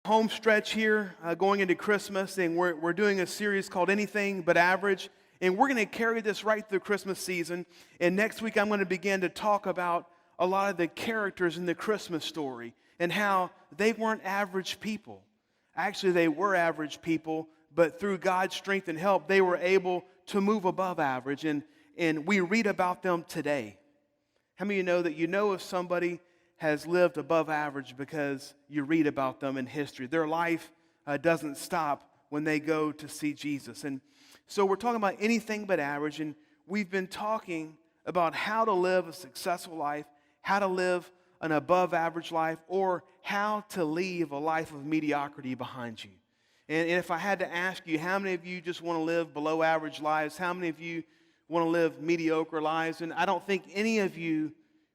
home stretch here going into Christmas, and we're doing a series called Anything But Average, and we're going to carry this right through Christmas season. And next week I'm going to begin to talk about a lot of the characters in the Christmas story and how they weren't average people. Actually, they were average people, but through God's strength and help, they were able to move above average, and we read about them today. How many of you know if somebody has lived above average because you read about them in history? Their life doesn't stop when they go to see Jesus. And so we're talking about anything but average, and we've been talking about how to live a successful life, how to live an above average life, or how to leave a life of mediocrity behind you. And if I had to ask you, how many of you just want to live below average lives? How many of you want to live mediocre lives? And I don't think any of you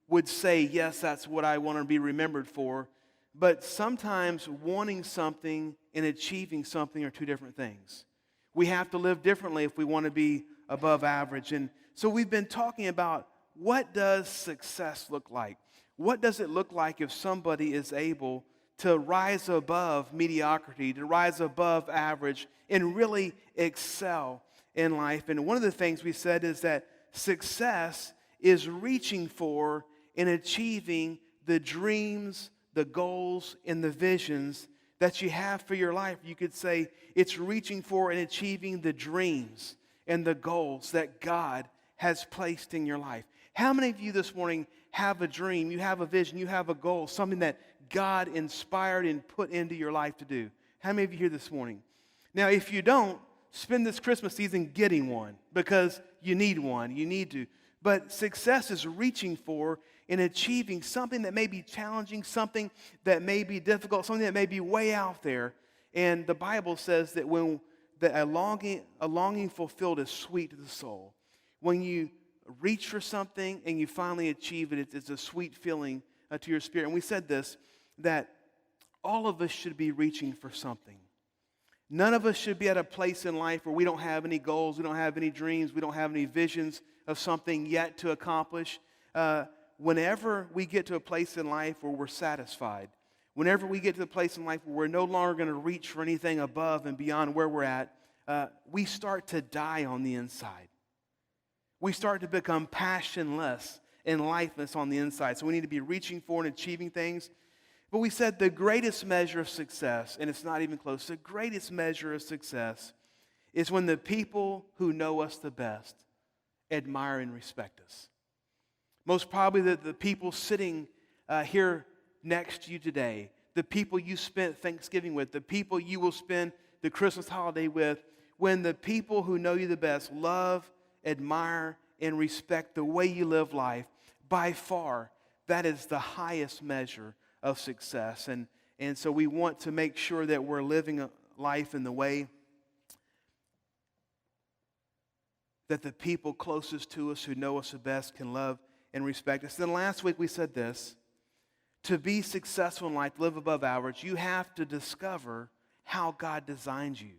would say, yes, that's what I want to be remembered for. But sometimes wanting something and achieving something are two different things. We have to live differently if we want to be above average. And so we've been talking about, what does success look like? What does it look like if somebody is able to rise above mediocrity, to rise above average, and really excel in life? And one of the things we said is that success is reaching for and achieving the dreams, the goals, and the visions that you have for your life. You could say it's reaching for and achieving the dreams and the goals that God has placed in your life. How many of you this morning have a dream, you have a vision, you have a goal, something that God inspired and put into your life to do? How many of you here this morning? Now, if you don't, spend this Christmas season getting one, because you need one. You need to. But success is reaching for and achieving something that may be challenging, something that may be difficult, something that may be way out there. And the Bible says that a longing fulfilled is sweet to the soul. When you reach for something and you finally achieve it, it's a sweet feeling to your spirit. And we said this, that all of us should be reaching for something. None of us should be at a place in life where we don't have any goals, we don't have any dreams, we don't have any visions of something yet to accomplish. Whenever we get to a place in life where we're satisfied, whenever we get to a place in life where we're no longer going to reach for anything above and beyond where we're at, we start to die on the inside. We start to become passionless and lifeless on the inside. So we need to be reaching for and achieving things. But we said the greatest measure of success, and it's not even close, the greatest measure of success is when the people who know us the best admire and respect us. Most probably the people sitting here next to you today, the people you spent Thanksgiving with, the people you will spend the Christmas holiday with, when the people who know you the best love, admire, and respect the way you live life, by far, that is the highest measure of success. And so we want to make sure that we're living a life in the way that the people closest to us who know us the best can love and respect us. Then last week we said this: to be successful in life, live above average, you have to discover how God designed you.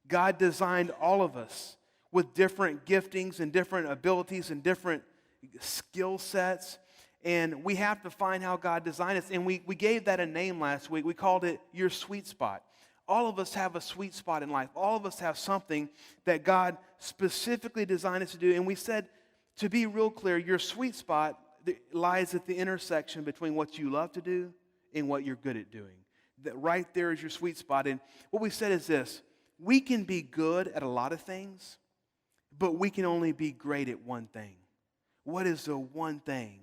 God designed all of us with different giftings and different abilities and different skill sets. And we have to find how God designed us. And we gave that a name last week. We called it your sweet spot. All of us have a sweet spot in life. All of us have something that God specifically designed us to do. And we said, to be real clear, your sweet spot lies at the intersection between what you love to do and what you're good at doing. That right there is your sweet spot. And what we said is this: we can be good at a lot of things, but we can only be great at one thing. What is the one thing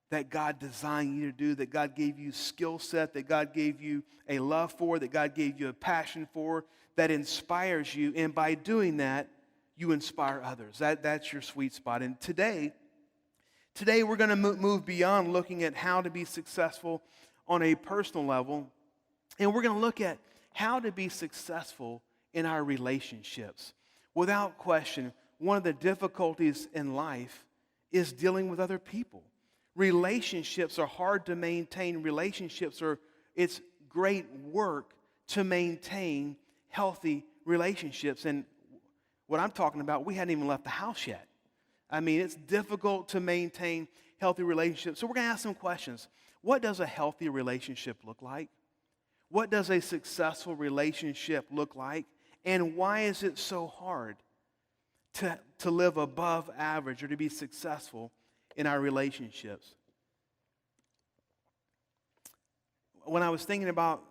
that God designed you to do, that God gave you skill set, that God gave you a love for, that God gave you a passion for, that inspires you? And by doing that, you inspire others. That's your sweet spot. And today we're going to move beyond looking at how to be successful on a personal level, and we're going to look at how to be successful in our relationships. Without question, one of the difficulties in life is dealing with other people. Relationships are hard to maintain. It's great work to maintain healthy relationships. And what I'm talking about, we hadn't even left the house yet. I mean, it's difficult to maintain healthy relationships. So we're going to ask some questions. What does a healthy relationship look like? What does a successful relationship look like? And why is it so hard to live above average or to be successful in our relationships? When I was thinking about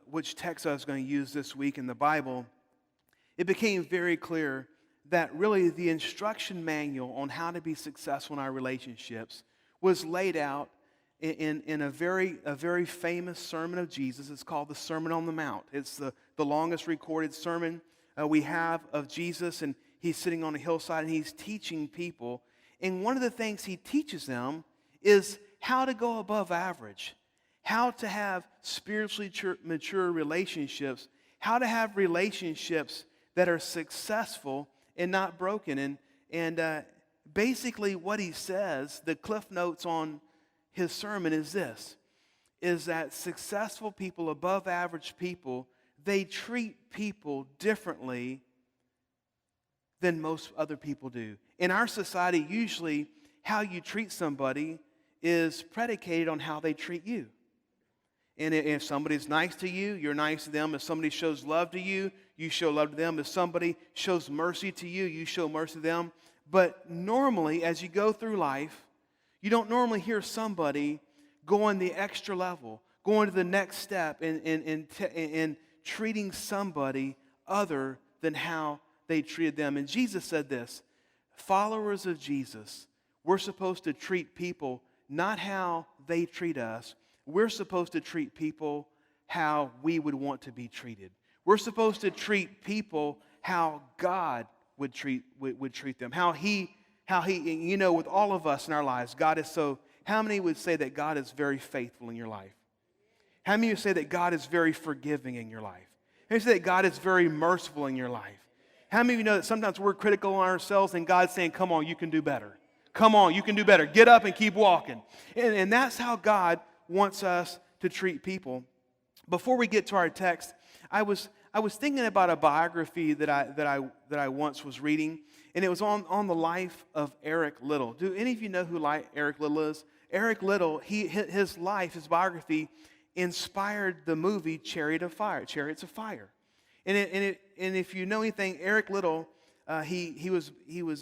which text I was going to use this week in the Bible, it became very clear that really the instruction manual on how to be successful in our relationships was laid out in a very famous sermon of Jesus. It's called the Sermon on the Mount. It's the longest recorded sermon we have of Jesus, and he's sitting on a hillside and he's teaching people. And one of the things he teaches them is how to go above average, how to have spiritually mature relationships, how to have relationships that are successful and not broken. And basically what he says, the cliff notes on his sermon is this, is that successful people, above average people, they treat people differently than most other people do. In our society, usually how you treat somebody is predicated on how they treat you. And if somebody's nice to you, you're nice to them. If somebody shows love to you, you show love to them. If somebody shows mercy to you, you show mercy to them. But normally, as you go through life, you don't normally hear somebody going the extra level, going to the next step in treating somebody other than how they treated them. And Jesus said this, followers of Jesus, we're supposed to treat people not how they treat us. We're supposed to treat people how we would want to be treated. We're supposed to treat people how God would treat them. How he, with all of us in our lives, God is so, how many would say that God is very faithful in your life? How many would say that God is very forgiving in your life? How many would say that God is very merciful in your life? How many of you know that sometimes we're critical on ourselves and God's saying, come on, you can do better. Come on, you can do better. Get up and keep walking. And that's how God wants us to treat people. Before we get to our text, I was thinking about a biography that I once was reading, and it was on the life of Eric Liddell. Do any of you know who Eric Liddell is? Eric Liddell, his life, his biography, inspired the movie Chariots of Fire. And if you know anything, Eric Liddell, he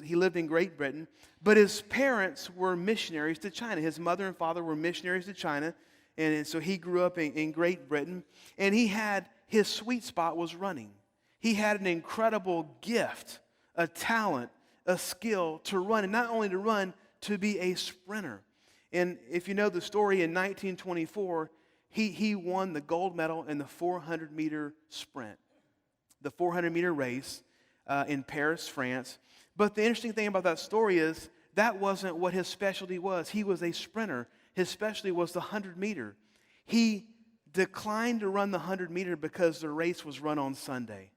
lived in Great Britain, but his parents were missionaries to China. His mother and father were missionaries to China, and so he grew up in Great Britain. And his sweet spot was running. He had an incredible gift, a talent, a skill to run, and not only to run, to be a sprinter. And if you know the story, in 1924, he won the gold medal in the 400-meter sprint, the 400-meter race in Paris, France. But the interesting thing about that story is that wasn't what his specialty was. He was a sprinter. His specialty was the 100-meter. He declined to run the 100-meter because the race was run on Sunday.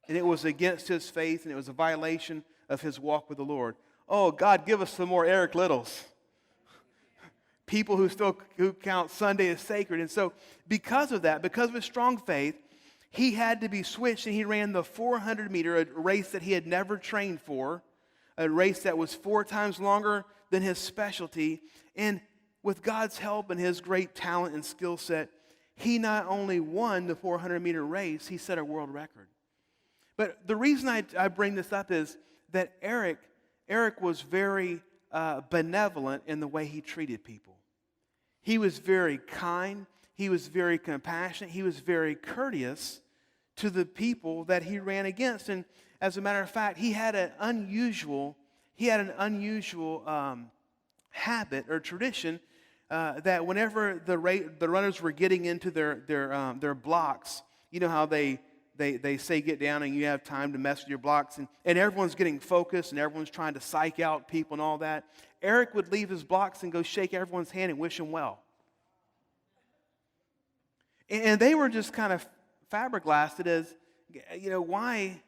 And it was against his faith, and it was a violation of his walk with the Lord. Oh, God, give us some more Eric Liddells. People who count Sunday as sacred. And so because of that, because of his strong faith, he had to be switched, and he ran the 400-meter, a race that he had never trained for, a race that was 4 times longer than his specialty. And with God's help and his great talent and skill set, he not only won the 400-meter race, he set a world record. But the reason I bring this up is that Eric was very benevolent in the way he treated people. He was very kind. He was very compassionate. He was very courteous to the people that he ran against. And as a matter of fact, he had an unusual habit or tradition that whenever the runners were getting into their blocks, you know how they say get down and you have time to mess with your blocks, and everyone's getting focused and everyone's trying to psych out people and all that. Eric would leave his blocks and go shake everyone's hand and wish them well. And they were just kind of flabbergasted as, why?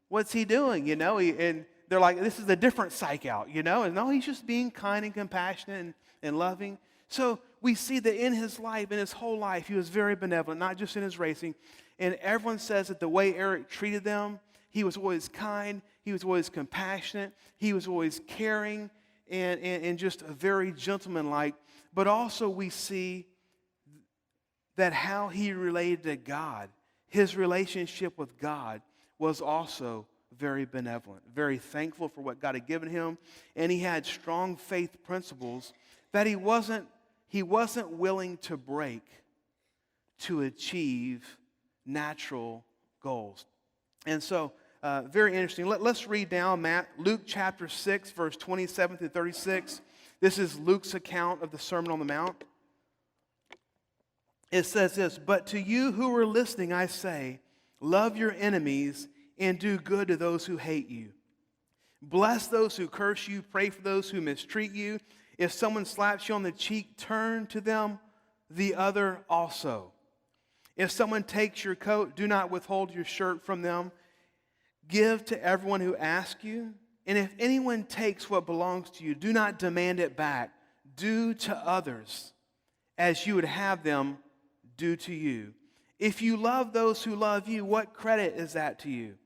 What's he doing? And they're like, this is a different psych out, And no, he's just being kind and compassionate and loving. So we see that in his life, in his whole life, he was very benevolent, not just in his racing. And everyone says that the way Eric treated them, he was always kind, he was always compassionate, he was always caring, and just a very gentlemanlike. But also we see that how he related to God, his relationship with God, was also very benevolent, very thankful for what God had given him, and he had strong faith principles that he wasn't willing to break to achieve natural goals. And so, very interesting. Let's read down Luke chapter 6, verse 27 through 36. This is Luke's account of the Sermon on the Mount. It says this, "But to you who are listening, I say, love your enemies and do good to those who hate you. Bless those who curse you, pray for those who mistreat you. If someone slaps you on the cheek, turn to them the other also. If someone takes your coat, do not withhold your shirt from them. Give to everyone who asks you. And if anyone takes what belongs to you, do not demand it back. Do to others as you would have them do to you. If you love those who love you, what credit is that to you?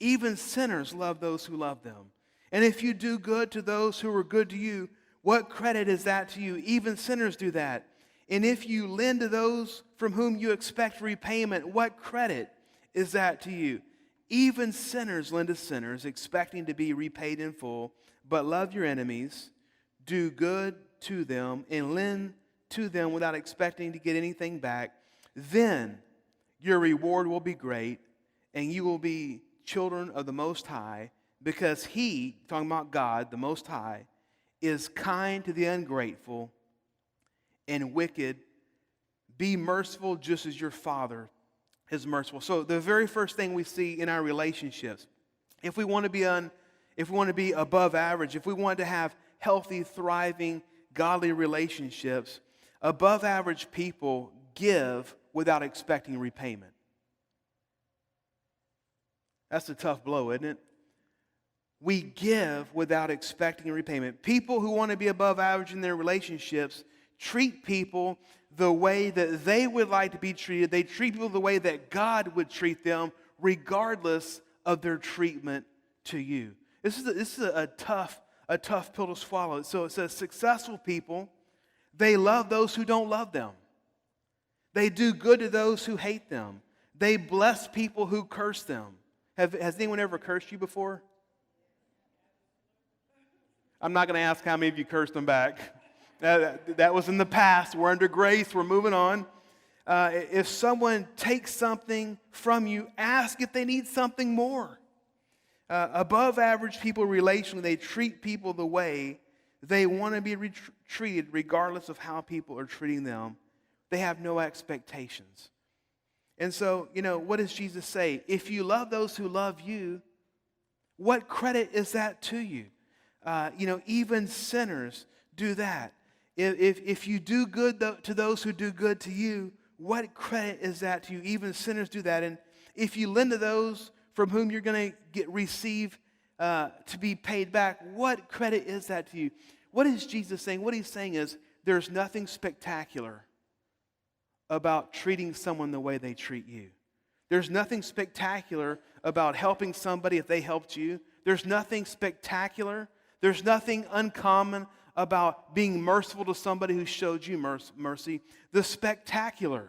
Even sinners love those who love them. And if you do good to those who are good to you, what credit is that to you? Even sinners do that. And if you lend to those from whom you expect repayment, what credit is that to you? Even sinners lend to sinners, expecting to be repaid in full. But love your enemies, do good to them, and lend to them without expecting to get anything back. Then your reward will be great, and you will be children of the Most High, because He," talking about God, the Most High, "is kind to the ungrateful and wicked. Be merciful just as your Father is merciful." So the very first thing we see in our relationships, if we want to be above average, if we want to have healthy, thriving, godly relationships, above average people give without expecting repayment. That's a tough blow, isn't it? We give without expecting repayment. People who want to be above average in their relationships treat people the way that they would like to be treated. They treat people the way that God would treat them, regardless of their treatment to you. This is a tough pill to swallow. So it says successful people, they love those who don't love them. They do good to those who hate them. They bless people who curse them. Has anyone ever cursed you before? I'm not going to ask how many of you cursed them back. That was in the past. We're under grace. We're moving on. If someone takes something from you, ask if they need something more. Above average people relationally, they treat people the way they want to be treated, regardless of how people are treating them. They have no expectations. And so, what does Jesus say? If you love those who love you, what credit is that to you? Even sinners do that. If you do good to those who do good to you, what credit is that to you? Even sinners do that. And if you lend to those from whom you're going to receive to be paid back, what credit is that to you? What is Jesus saying? What He's saying is there's nothing spectacular about treating someone the way they treat you. There's nothing spectacular about helping somebody if they helped you. There's nothing spectacular. There's nothing uncommon about being merciful to somebody who showed you mercy. The spectacular,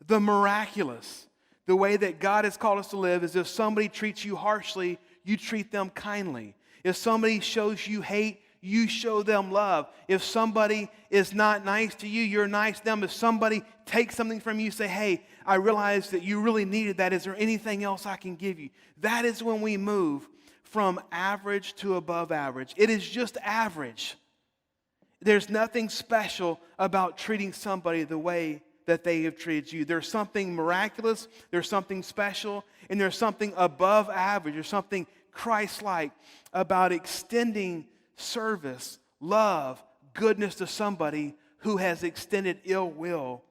the miraculous, the way that God has called us to live is if somebody treats you harshly, you treat them kindly. If somebody shows you hate, you show them love. If somebody is not nice to you, you're nice to them. If somebody takes something from you, say, "Hey, I realize that you really needed that. Is there anything else I can give you?" That is when we move from average to above average. It is just average. There's nothing special about treating somebody the way that they have treated you. There's something miraculous, there's something special, and there's something above average. There's something Christ-like about extending service, love, goodness to somebody who has extended ill will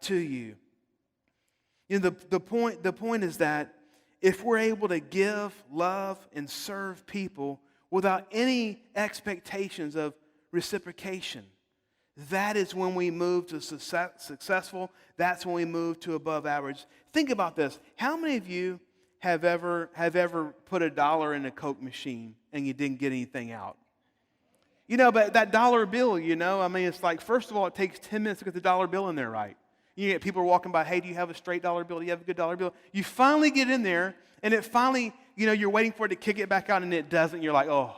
to you. The point is that if we're able to give, love, and serve people without any expectations of reciprocation, that is when we move to successful. That's when we move to above average. Think about this. How many of you have ever put $1 in a Coke machine and you didn't get anything out? But that dollar bill, it's like, first of all, it takes 10 minutes to get the dollar bill in there right. You get people walking by, hey, do you have a straight dollar bill? Do you have a good dollar bill? You finally get in there, and it finally, you're waiting for it to kick it back out, and it doesn't. You're like, oh,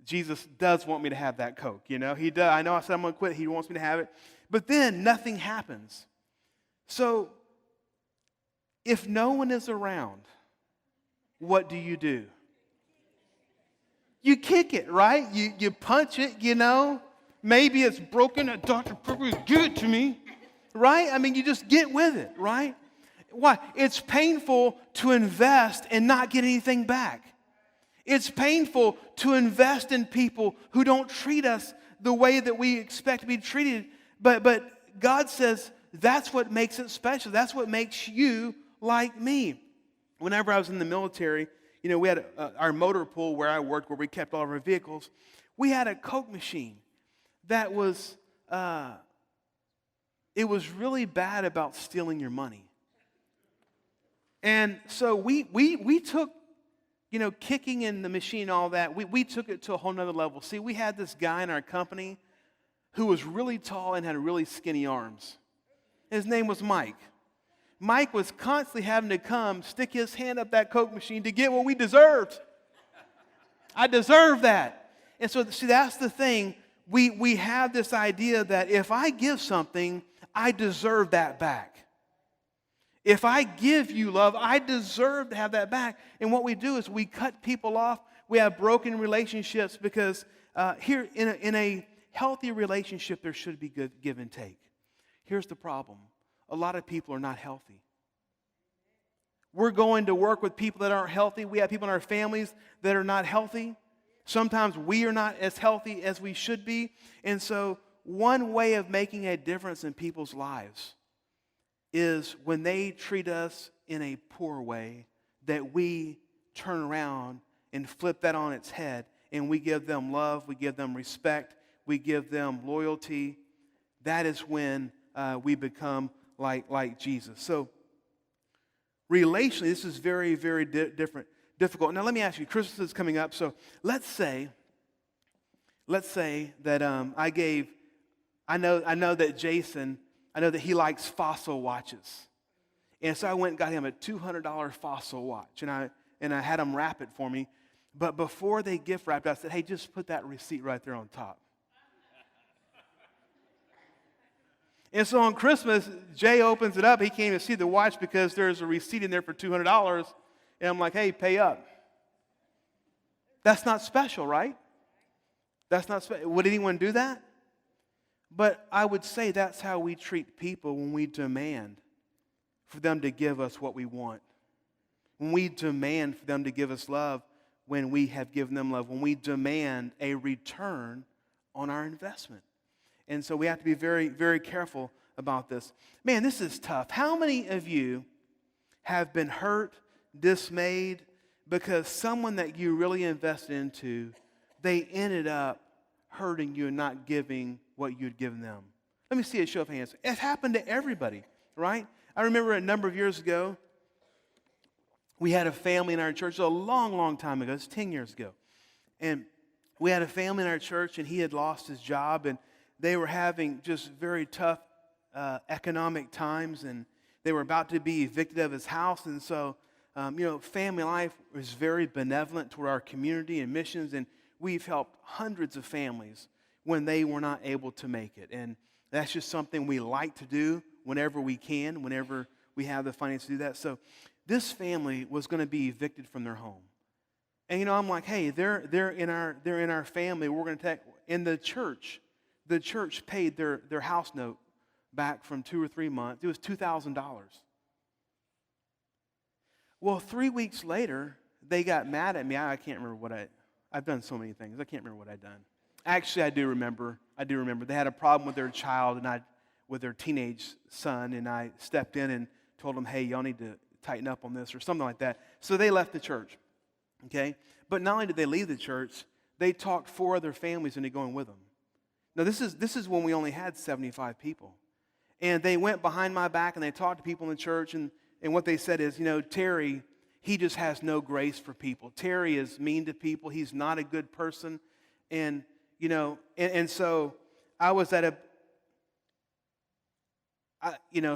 Jesus does want me to have that Coke. He does. I know I said I'm going to quit. He wants me to have it. But then nothing happens. So if no one is around, what do? You kick it, right? You punch it, Maybe it's broken. Dr. Pepper, give it to me, right? I mean, you just get with it, right? Why? It's painful to invest and not get anything back. It's painful to invest in people who don't treat us the way that we expect to be treated. But God says that's what makes it special. That's what makes you like me. Whenever I was in the military, we had our motor pool where I worked, where we kept all of our vehicles. We had a Coke machine that was, it was really bad about stealing your money. And so we took, kicking in the machine, all that, we took it to a whole nother level. See, we had this guy in our company who was really tall and had really skinny arms. His name was Mike. Mike was constantly having to stick his hand up that Coke machine to get what we deserved. I deserve that. And so, see, that's the thing. We have this idea that if I give something, I deserve that back. If I give you love, I deserve to have that back. And what we do is we cut people off. We have broken relationships because here in a healthy relationship, there should be good give and take. Here's the problem. A lot of people are not healthy. We're going to work with people that aren't healthy. We have people in our families that are not healthy. Sometimes we are not as healthy as we should be. And so one way of making a difference in people's lives is when they treat us in a poor way, that we turn around and flip that on its head, and we give them love, we give them respect, we give them loyalty. That is when we become like Jesus. So relationally, this is very, very difficult. Now let me ask you, Christmas is coming up, so let's say that I know that Jason, I know that he likes Fossil watches. And so I went and got him a $200 Fossil watch, and I had him wrap it for me. But before they gift wrapped it, I said, hey, just put that receipt right there on top. And so on Christmas, Jay opens it up. He can't even see the watch because there's a receipt in there for $200. And I'm like, hey, pay up. That's not special, right? That's not special. Would anyone do that? But I would say that's how we treat people when we demand for them to give us what we want. When we demand for them to give us love when we have given them love. When we demand a return on our investment. And so we have to be very, very careful about this. Man, this is tough. How many of you have been hurt, dismayed, because someone that you really invested into, they ended up hurting you and not giving what you'd given them? Let me see a show of hands. It happened to everybody, right? I remember a number of years ago, we had a family in our church, a long, long time ago. It's 10 years ago. And we had a family in our church, and he had lost his job, and they were having just very tough economic times, and they were about to be evicted of his house. And so, Family Life is very benevolent toward our community and missions, and we've helped hundreds of families when they were not able to make it. And that's just something we like to do whenever we can, whenever we have the finances to do that. So this family was going to be evicted from their home. And, I'm like, hey, they're in our family. We're going to take, in the church paid their house note back from 2 or 3 months. It was $2,000. Well, 3 weeks later, they got mad at me. I can't remember I've done so many things. I can't remember what I'd done. Actually, I do remember. They had a problem with their child with their teenage son, and I stepped in and told them, hey, y'all need to tighten up on this or something like that. So they left the church, okay? But not only did they leave the church, they talked 4 other families into going with them. Now, this is when we only had 75 people. And they went behind my back and they talked to people in the church, and what they said is, Terry, he just has no grace for people. Terry is mean to people. He's not a good person. And, and so I was at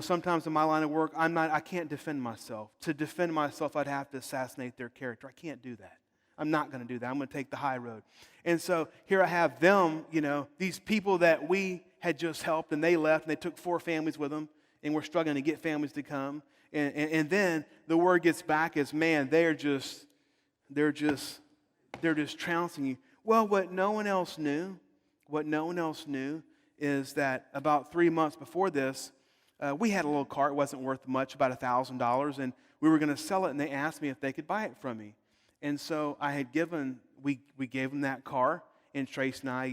sometimes in my line of work, I can't defend myself. To defend myself, I'd have to assassinate their character. I can't do that. I'm not going to do that. I'm going to take the high road. And so here I have them, these people that we had just helped, and they left, and they took 4 families with them, and we're struggling to get families to come. And then the word gets back is, man, they're just trouncing you. Well, what no one else knew is that about 3 months before this, we had a little car. It wasn't worth much, about $1,000, and we were going to sell it, and they asked me if they could buy it from me. And so we gave them that car, and Trace and I,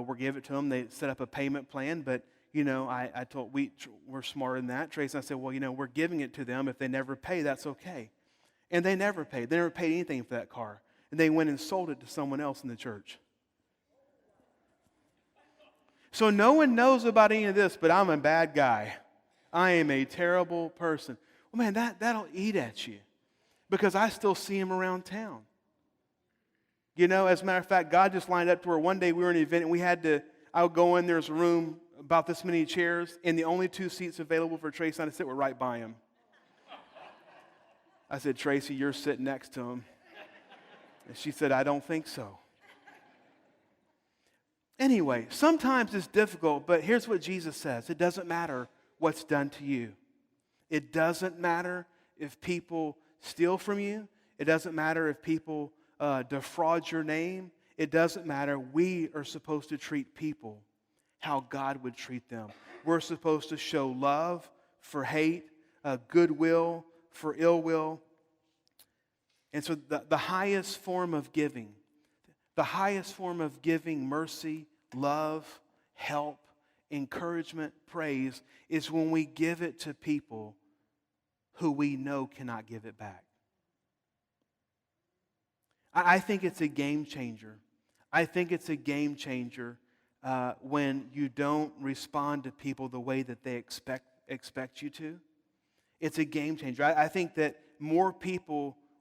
we gave it to them. They set up a payment plan, but, I told, we're smarter than that. Trace and I said, well, we're giving it to them. If they never pay, that's okay. And they never paid. They never paid anything for that car. And they went and sold it to someone else in the church. So no one knows about any of this, but I'm a bad guy. I am a terrible person. Well, man, that'll eat at you because I still see him around town. As a matter of fact, God just lined up to where one day we were in an event and I would go in, there's a room about this many chairs, and the only 2 seats available for Tracy and I to sit were right by him. I said, Tracy, you're sitting next to him. And she said, I don't think so. Anyway, sometimes it's difficult, but here's what Jesus says. It doesn't matter what's done to you. It doesn't matter if people steal from you. It doesn't matter if people defraud your name. It doesn't matter. We are supposed to treat people how God would treat them. We're supposed to show love for hate, goodwill for ill will. And so the highest form of giving, mercy, love, help, encouragement, praise, is when we give it to people who we know cannot give it back. I think it's a game changer. I think it's a game changer when you don't respond to people the way that they expect you to. It's a game changer. I think that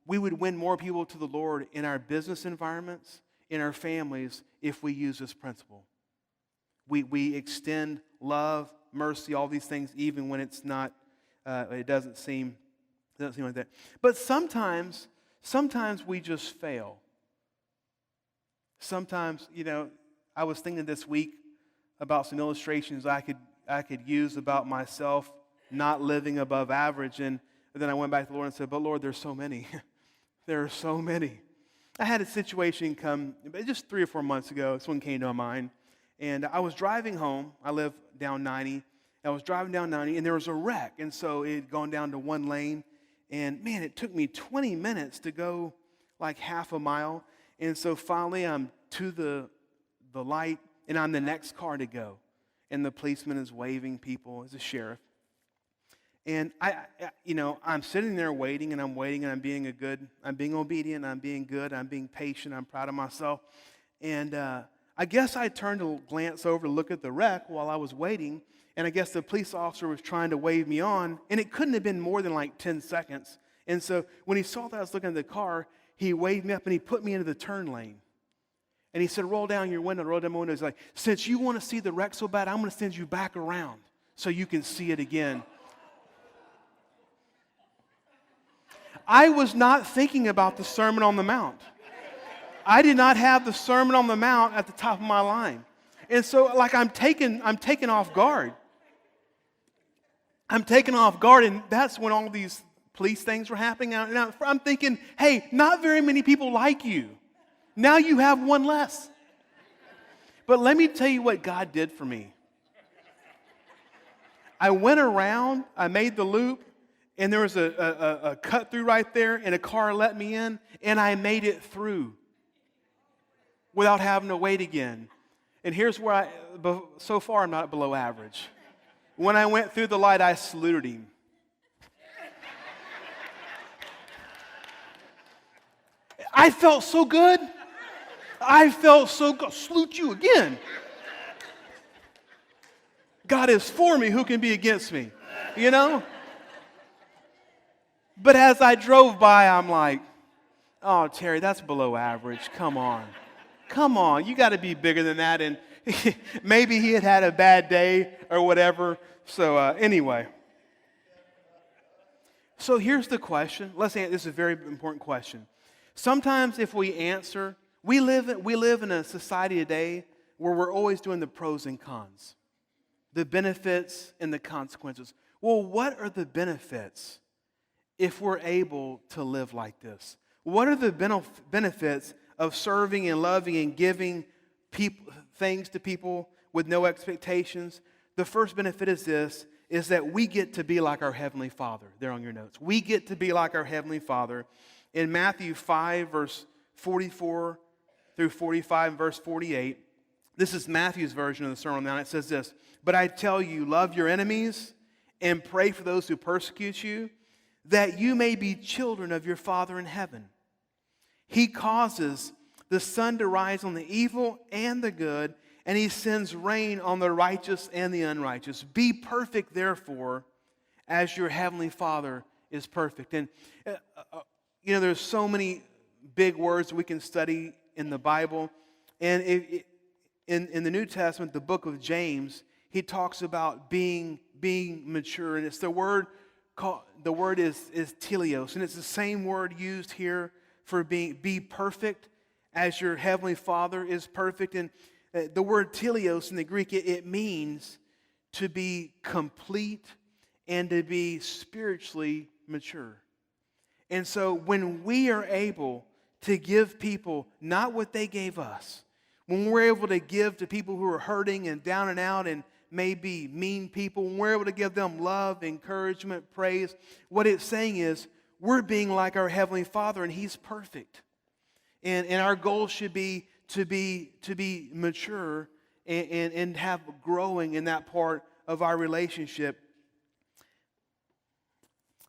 we would win more people to the Lord in our business environments, in our families, if we use this principle. We extend love, mercy, all these things, even when it's not. It doesn't seem like that. But sometimes we just fail. Sometimes, I was thinking this week about some illustrations I could use about myself not living above average, and then I went back to the Lord and said, but Lord, there's so many. There are so many. I had a situation come just 3 or 4 months ago. This one came to my mind. And I was driving home. I live down 90. I was driving down 90, and there was a wreck. And so it had gone down to 1 lane. And, man, it took me 20 minutes to go like half a mile. And so finally I'm to the light, and I'm the next car to go. And the policeman is waving people as a sheriff. And I'm sitting there waiting, and I'm being obedient, I'm being good, I'm being patient, I'm proud of myself. And I guess I turned to glance over to look at the wreck while I was waiting, and I guess the police officer was trying to wave me on, and it couldn't have been more than like 10 seconds. And so when he saw that I was looking at the car, he waved me up, and he put me into the turn lane. And he said, roll down your window, roll down my window. He's like, since you want to see the wreck so bad, I'm going to send you back around so you can see it again. I was not thinking about the Sermon on the Mount. I did not have the Sermon on the Mount at the top of my line. And so I'm taken off guard. I'm taken off guard, and that's when all these police things were happening. And I'm thinking, hey, not very many people like you. Now you have one less. But let me tell you what God did for me. I went around, I made the loop, and there was a cut through right there, and a car let me in, and I made it through without having to wait again. And here's where so far I'm not below average. When I went through the light, I saluted him. I felt so good. Salute you again. God is for me. Who can be against me? But as I drove by, I'm like, oh, Terry, that's below average. Come on. You got to be bigger than that. And maybe he had a bad day or whatever. So anyway. So here's the question. Let's answer. This is a very important question. Sometimes if we answer, we live in a society today where we're always doing the pros and cons, the benefits and the consequences. Well, what are the benefits if we're able to live like this? What are the benefits of serving and loving and giving things to people with no expectations? The first benefit is this, is that we get to be like our Heavenly Father. There on your notes. We get to be like our Heavenly Father. In Matthew 5, verse 44 through 45, and verse 48, this is Matthew's version of the Sermon on the Mount. It says this, "But I tell you, love your enemies and pray for those who persecute you, that you may be children of your Father in heaven. He causes the sun to rise on the evil and the good, and He sends rain on the righteous and the unrighteous. Be perfect, therefore, as your Heavenly Father is perfect." And, there's so many big words we can study in the Bible. And in the New Testament, the book of James, he talks about being mature. And it's the word is teleos. And it's the same word used here for be perfect as your Heavenly Father is perfect. And the word teleos in the Greek, it means to be complete and to be spiritually mature. And so when we are able to give people not what they gave us, when we're able to give to people who are hurting and down and out and maybe mean people, when we're able to give them love, encouragement, praise, what it's saying is we're being like our Heavenly Father, and He's perfect. And our goal should be to be mature and have growing in that part of our relationship.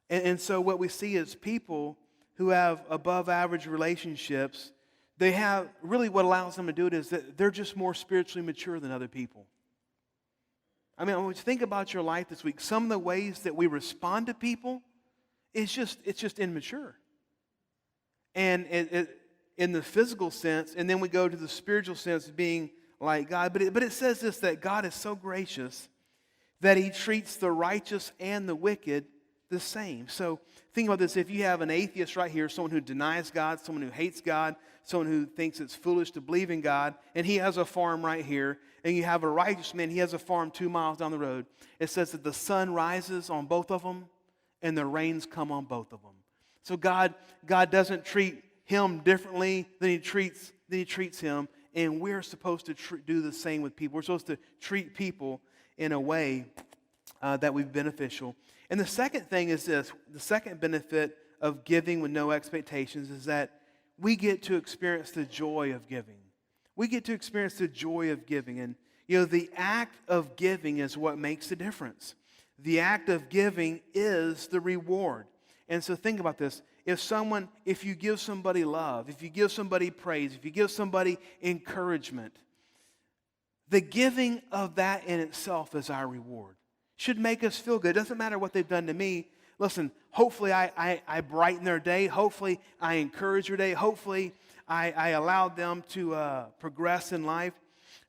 And so what we see is people who have above average relationships, they have really what allows them to do it is that they're just more spiritually mature than other people. I mean, when you think about your life this week, some of the ways that we respond to people, it's just immature. And in the physical sense, and then we go to the spiritual sense of being like God. But it says this, that God is so gracious that He treats the righteous and the wicked the same. So think about this. If you have an atheist right here, someone who denies God, someone who hates God, someone who thinks it's foolish to believe in God, and he has a farm right here, and you have a righteous man, he has a farm 2 miles down the road. It says that the sun rises on both of them and the rains come on both of them. So God doesn't treat him differently than he treats him, and we're supposed to do the same with people. We're supposed to treat people in a way that would be beneficial. And the second thing is this, the second benefit of giving with no expectations is that we get to experience the joy of giving. We get to experience the joy of giving. And, the act of giving is what makes the difference. The act of giving is the reward. And so think about this. If you give somebody love, if you give somebody praise, if you give somebody encouragement, the giving of that in itself is our reward. Should make us feel good. It doesn't matter what they've done to me. Listen, hopefully I brighten their day. Hopefully I encourage their day. Hopefully I allowed them to progress in life.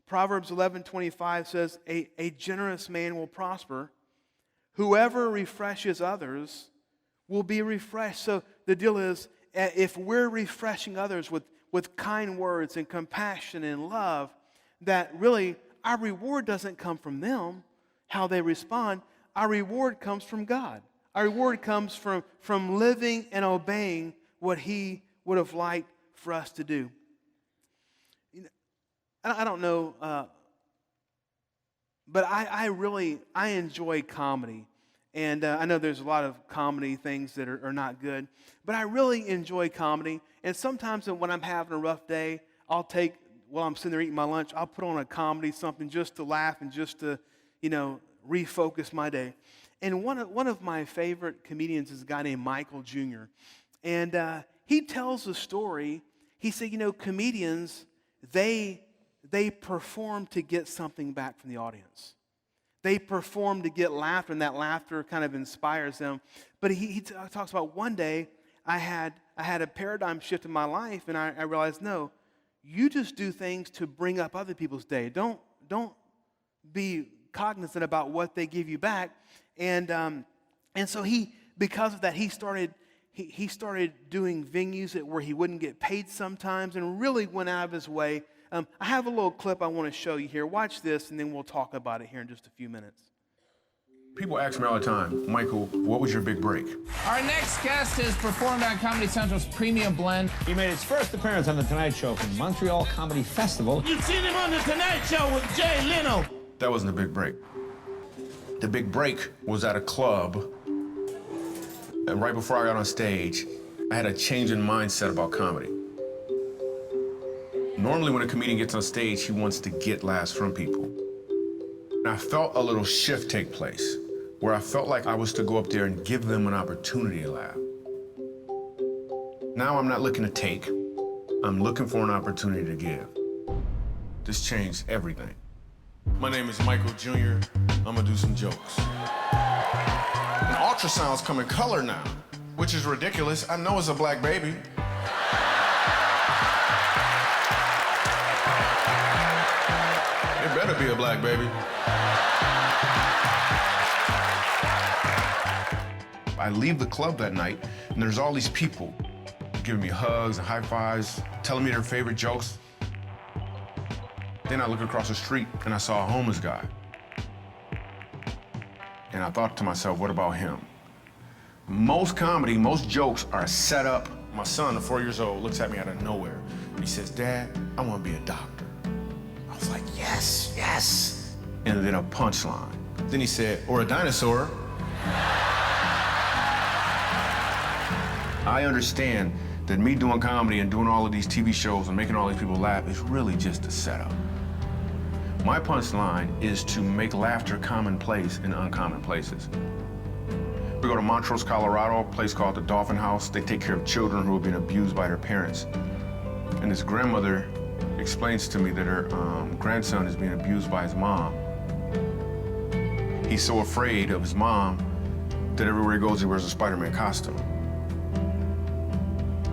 Proverbs 11:25 says, a generous man will prosper. Whoever refreshes others will be refreshed. So the deal is, if we're refreshing others with kind words and compassion and love, that really our reward doesn't come from them, how they respond. Our reward comes from God. Our reward comes from living and obeying what He would have liked for us to do. I don't know, but I enjoy comedy. And I know there's a lot of comedy things that are not good, but I really enjoy comedy. And sometimes when I'm having a rough day, while I'm sitting there eating my lunch, I'll put on a comedy, something just to laugh and just to, refocus my day. And one of my favorite comedians is a guy named Michael Jr. And he tells a story. He said, comedians, they perform to get something back from the audience. They perform to get laughter, and that laughter kind of inspires them. But he talks about one day I had a paradigm shift in my life, and I realized, no, you just do things to bring up other people's day. Don't don't be cognizant about what they give you back. And so because of that, he started doing venues where he wouldn't get paid sometimes, and really went out of his way. I have a little clip I want to show you here. Watch this, and then we'll talk about it here in just a few minutes. People ask me all the time, Michael, what was your big break? Our next guest has performed on Comedy Central's Premium Blend. He made his first appearance on The Tonight Show from Montreal Comedy Festival. You've seen him on The Tonight Show with Jay Leno. That wasn't the big break. The big break was at a club, and right before I got on stage, I had a change in mindset about comedy. Normally when a comedian gets on stage, he wants to get laughs from people. And I felt a little shift take place, where I felt like I was to go up there and give them an opportunity to laugh. Now I'm not looking to take, I'm looking for an opportunity to give. This changed everything. My name is Michael Jr. I'm gonna do some jokes. And ultrasounds come in color now, which is ridiculous. I know it's a black baby. It better be a black baby. I leave the club that night, and there's all these people giving me hugs and high fives, telling me their favorite jokes. Then I look across the street, and I saw a homeless guy. And I thought to myself, what about him? Most comedy, most jokes are set up. My son, 4 years old, looks at me out of nowhere, and he says, Dad, I want to be a doctor. I was like, yes, yes. And then a punchline. Then he said, or a dinosaur. I understand that me doing comedy and doing all of these TV shows and making all these people laugh is really just a setup. My punchline is to make laughter commonplace in uncommon places. We go to Montrose, Colorado, a place called the Dolphin House. They take care of children who have been abused by their parents. And this grandmother explains to me that her grandson is being abused by his mom. He's so afraid of his mom that everywhere he goes, he wears a Spider-Man costume.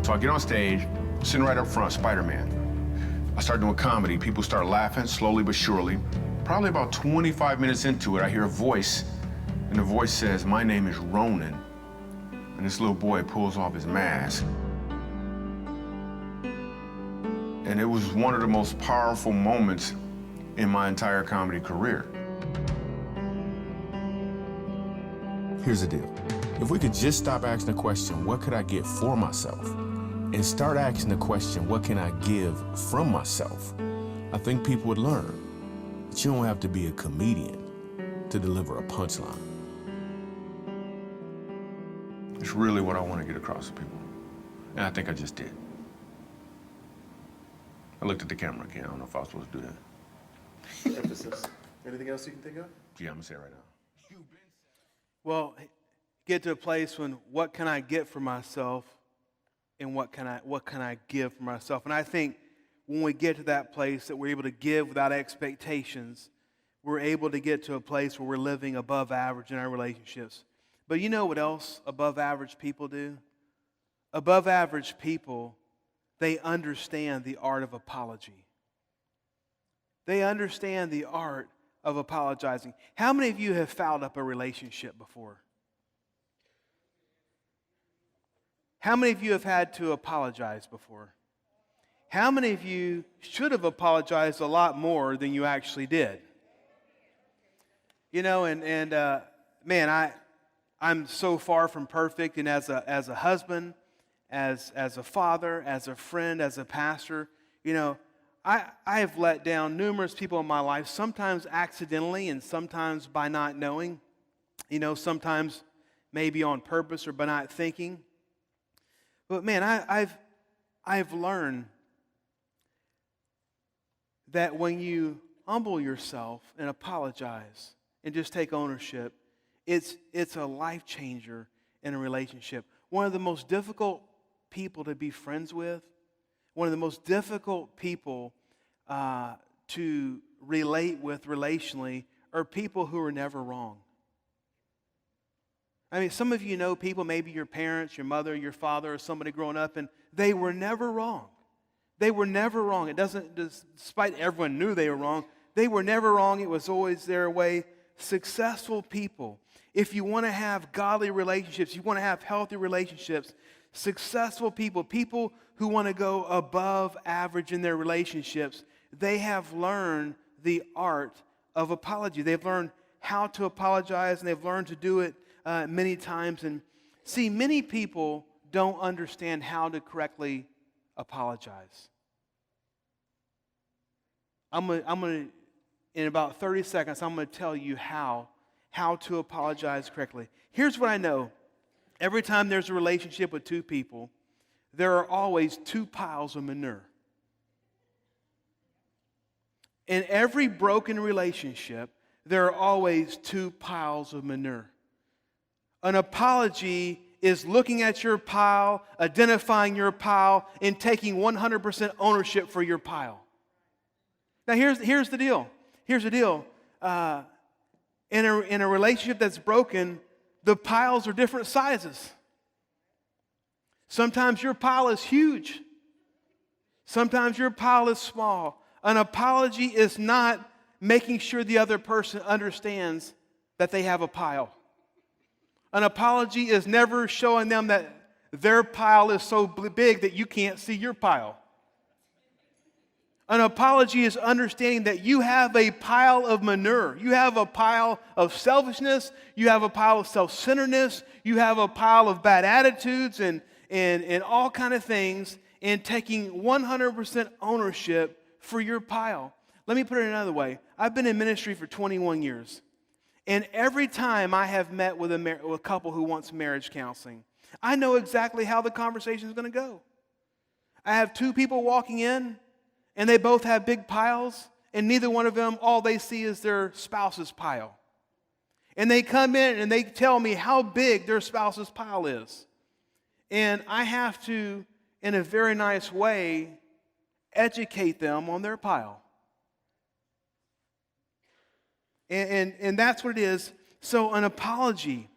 So I get on stage, sitting right up front, Spider-Man. I start doing comedy. People start laughing, slowly but surely. Probably about 25 minutes into it, I hear a voice, and the voice says, my name is Ronan. And this little boy pulls off his mask. And it was one of the most powerful moments in my entire comedy career. Here's the deal. If we could just stop asking the question, what could I get for myself? And start asking the question, what can I give from myself? I think people would learn that you don't have to be a comedian to deliver a punchline. It's really what I want to get across to people. And I think I just did. I looked at the camera again. I don't know if I was supposed to do that. Emphasis. Anything else you can think of? Yeah, I'm gonna say it right now. Well, get to a place when what can I get for myself and what can I give for myself? And I think when we get to that place that we're able to give without expectations, we're able to get to a place where we're living above average in our relationships. But you know what else above average people do? Above average people, they understand the art of apology. They understand the art of apologizing. How many of you have fouled up a relationship before? How many of you have had to apologize before? How many of you should have apologized a lot more than you actually did? You know, man, I'm so far from perfect, and as a husband, as a father, as a friend, as a pastor, you know, I have let down numerous people in my life, sometimes accidentally and sometimes by not knowing, you know, sometimes maybe on purpose or by not thinking. But man, I've learned that when you humble yourself and apologize and just take ownership, it's a life changer in a relationship. One of the most difficult people to be friends with, one of the most difficult people to relate with relationally are people who are never wrong. I mean, some of you know people, maybe your parents, your mother, your father, or somebody growing up, and they were never wrong. They were never wrong. It doesn't, despite everyone knew they were wrong, They were never wrong. It was always their way. Successful people, if you want to have godly relationships, you want to have healthy relationships, successful people, people who want to go above average in their relationships, they have learned the art of apology. They've learned how to apologize, and they've learned to do it many times. And see, many people don't understand how to correctly apologize. I'm going to, in about 30 seconds, I'm going to tell you how to apologize correctly. Here's what I know. Every time there's a relationship with two people, there are always two piles of manure. In every broken relationship, there are always two piles of manure. An apology is looking at your pile, identifying your pile, and taking 100% ownership for your pile. Now, here's the deal. Here's the deal. In a relationship that's broken, the piles are different sizes. Sometimes your pile is huge. Sometimes your pile is small. An apology is not making sure the other person understands that they have a pile. An apology is never showing them that their pile is so big that you can't see your pile. An apology is understanding that you have a pile of manure. You have a pile of selfishness. You have a pile of self-centeredness. You have a pile of bad attitudes and all kind of things, and taking 100% ownership for your pile. Let me put it another way. I've been in ministry for 21 years. And every time I have met with a couple who wants marriage counseling, I know exactly how the conversation is going to go. I have two people walking in, and they both have big piles, and neither one of them, all they see is their spouse's pile. And they come in and they tell me how big their spouse's pile is. And I have to, in a very nice way, educate them on their pile. And that's what it is. So an apology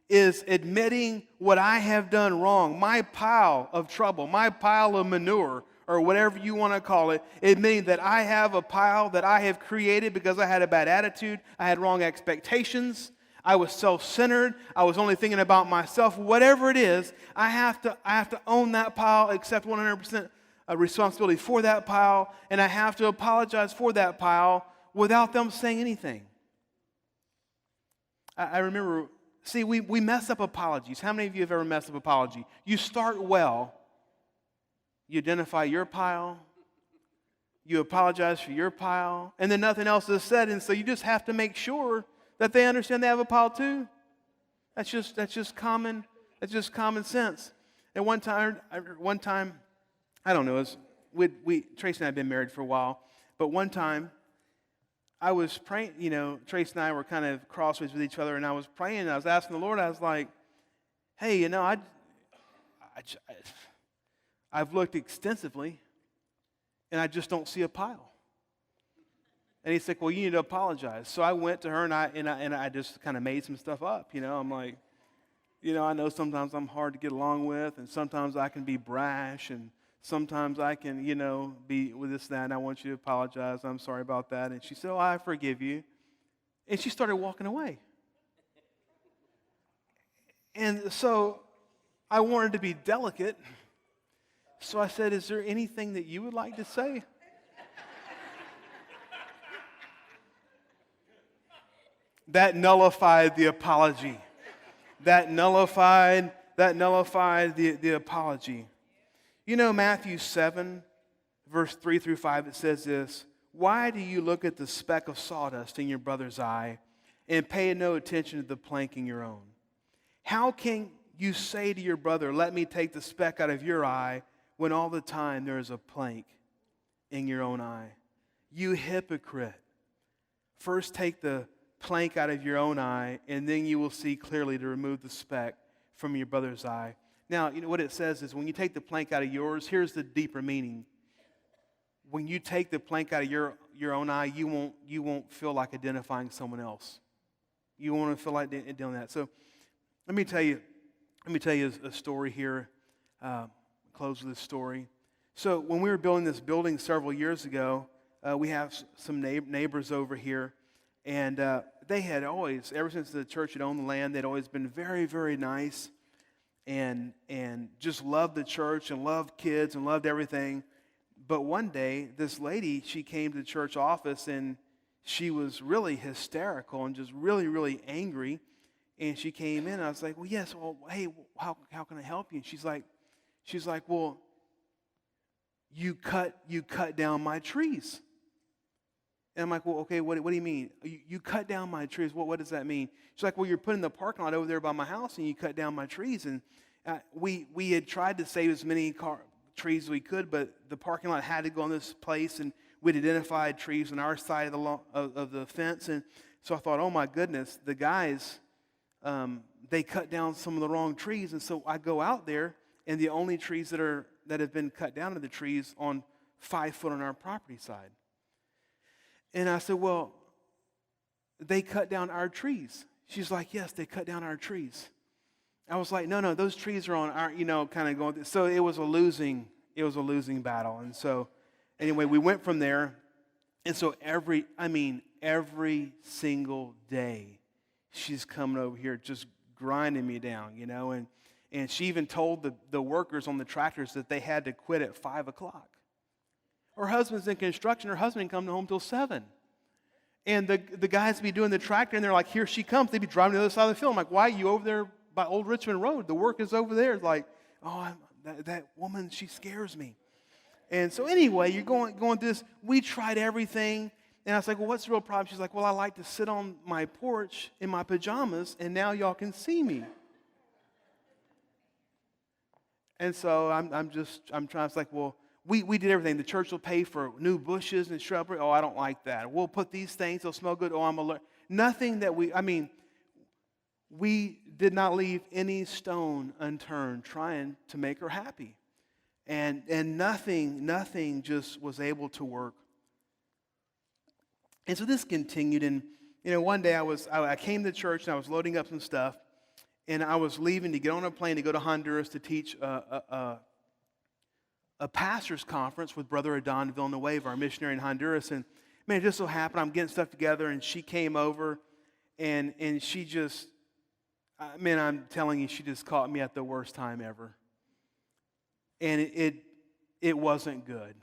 is admitting what I have done wrong, my pile of trouble, my pile of manure, or whatever you want to call it, admitting that I have a pile that I have created because I had a bad attitude, I had wrong expectations, I was self-centered, I was only thinking about myself. Whatever it is, I have to own that pile, accept 100% responsibility for that pile, and I have to apologize for that pile without them saying anything. I remember, see, we mess up apologies. How many of you have ever messed up apology? You start well. You identify your pile. You apologize for your pile. And then nothing else is said, and so you just have to make sure that they understand they have a pile too. That's just common sense. And one time, I don't know, Tracy and I have been married for a while, but one time, I was praying, Tracy and I were kind of crossways with each other, and I was praying, and I was asking the Lord, I was like, hey, I've looked extensively, and I just don't see a pile. And he said, well, you need to apologize. So I went to her, and I just kind of made some stuff up, I'm like, I know sometimes I'm hard to get along with, and sometimes I can be brash, and sometimes I can, be with this, that, and I want you to apologize. I'm sorry about that. And she said, oh, I forgive you. And she started walking away. And so I wanted to be delicate. So I said, is there anything that you would like to say? That nullified the apology. That nullified the apology. Matthew 7, verse 3 through 5, it says this: why do you look at the speck of sawdust in your brother's eye and pay no attention to the plank in your own? How can you say to your brother, let me take the speck out of your eye, when all the time there is a plank in your own eye? You hypocrite. First take the plank out of your own eye, and then you will see clearly to remove the speck from your brother's eye. Now, what it says is when you take the plank out of yours, here's the deeper meaning. When you take the plank out of your own eye, you won't feel like identifying someone else. You won't feel like doing that. So let me tell you a story here. Close with this story. So when we were building this building several years ago, we have some neighbors over here, and they had always, ever since the church had owned the land, they'd always been very, very nice, and just loved the church and loved kids and loved everything. But one day, this lady, she came to the church office, and she was really hysterical and just really, really angry. And she came in, and I was like, well, yes, well, hey, how can I help you? And she's like, well, you cut down my trees. And I'm like, well, okay, what do you mean? You cut down my trees. What does that mean? She's like, well, you're putting the parking lot over there by my house, and you cut down my trees. And we had tried to save as many trees as we could, but the parking lot had to go in this place, and we'd identified trees on our side of the fence. And so I thought, oh my goodness, the guys, they cut down some of the wrong trees. And so I go out there, and the only trees that have been cut down are the trees on 5 foot on our property side. And I said, well, they cut down our trees. She's like, yes, they cut down our trees. I was like, no, those trees are on our, kind of going. So it was a losing battle. And so anyway, we went from there. And so every single day, she's coming over here just grinding me down, and she even told the workers on the tractors that they had to quit at 5 o'clock. Her husband's in construction. Her husband didn't come home till 7. And the guys be doing the tractor, and they're like, here she comes. They'd be driving to the other side of the field. I'm like, why are you over there by Old Richmond Road? The work is over there. It's like, oh, that woman, she scares me. And so anyway, you're going through this. We tried everything. And I was like, well, what's the real problem? She's like, well, I like to sit on my porch in my pajamas, and now y'all can see me. And so I'm trying. It's like, well, we did everything. The church will pay for new bushes and shrubbery. Oh, I don't like that. We'll put these things. They'll smell good. Oh, I'm alert. Nothing that we did not leave any stone unturned trying to make her happy. And nothing just was able to work. And so this continued. And, one day I came to church, and I was loading up some stuff. And I was leaving to get on a plane to go to Honduras to teach a pastor's conference with Brother Adon Villanueva, our missionary in Honduras. And man, it just so happened I'm getting stuff together, and she came over, and she just, I'm telling you, she just caught me at the worst time ever. And it wasn't good.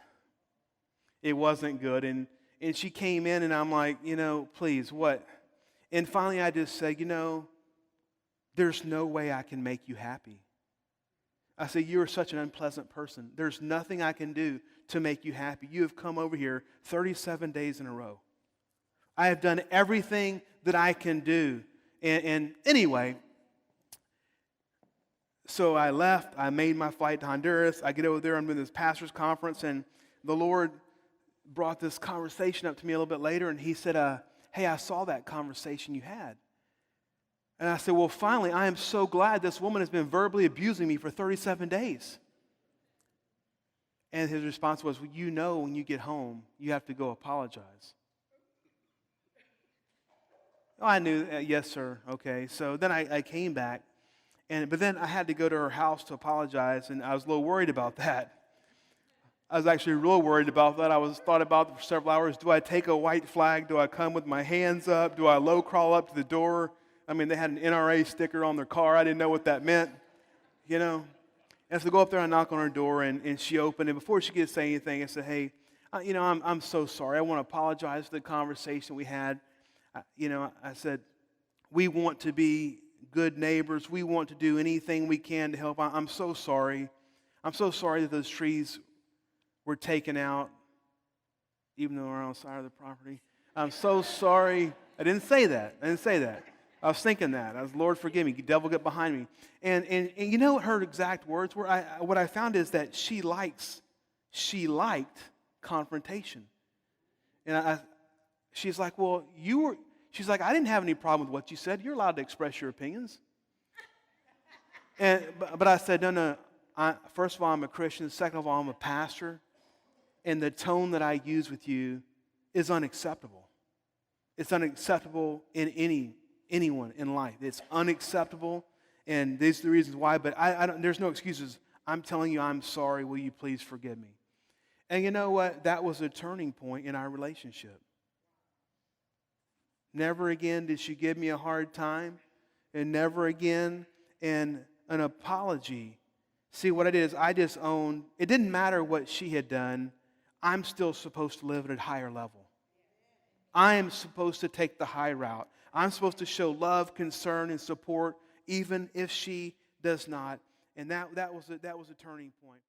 It wasn't good. And she came in, and I'm like, please, what? And finally I just said, there's no way I can make you happy. I say, you are such an unpleasant person. There's nothing I can do to make you happy. You have come over here 37 days in a row. I have done everything that I can do. And anyway, so I left. I made my flight to Honduras. I get over there. I'm doing this pastor's conference, and the Lord brought this conversation up to me a little bit later, and he said, hey, I saw that conversation you had. And I said, well, finally, I am so glad this woman has been verbally abusing me for 37 days. And his response was, well, when you get home, you have to go apologize. Oh, I knew, yes, sir, okay. So then I came back, but then I had to go to her house to apologize, and I was a little worried about that. I was actually real worried about that. thought about it for several hours. Do I take a white flag? Do I come with my hands up? Do I low crawl up to the door? They had an NRA sticker on their car. I didn't know what that meant, And so I go up there, I knock on her door, and she opened. And before she could say anything, I said, hey, I'm so sorry. I want to apologize for the conversation we had. I said, we want to be good neighbors. We want to do anything we can to help. I'm so sorry. I'm so sorry that those trees were taken out, even though we're on the side of the property. I'm so sorry. I didn't say that. I was thinking that. I was, Lord, forgive me. Devil, get behind me. And you know what her exact words were? What I found is that she liked confrontation. And she's like, well, she's like, I didn't have any problem with what you said. You're allowed to express your opinions. But I said, no. First of all, I'm a Christian. Second of all, I'm a pastor. And the tone that I use with you is unacceptable. It's unacceptable in anyone in life. It's unacceptable, and these are the reasons why, but there's no excuses. I'm telling you, I'm sorry. Will you please forgive me? And you know what? That was a turning point in our relationship. Never again did she give me a hard time, and never again an apology. See, what I did is I just owned, it didn't matter what she had done, I'm still supposed to live at a higher level. I am supposed to take the high route. I'm supposed to show love, concern, and support, even if she does not. And that was a turning point.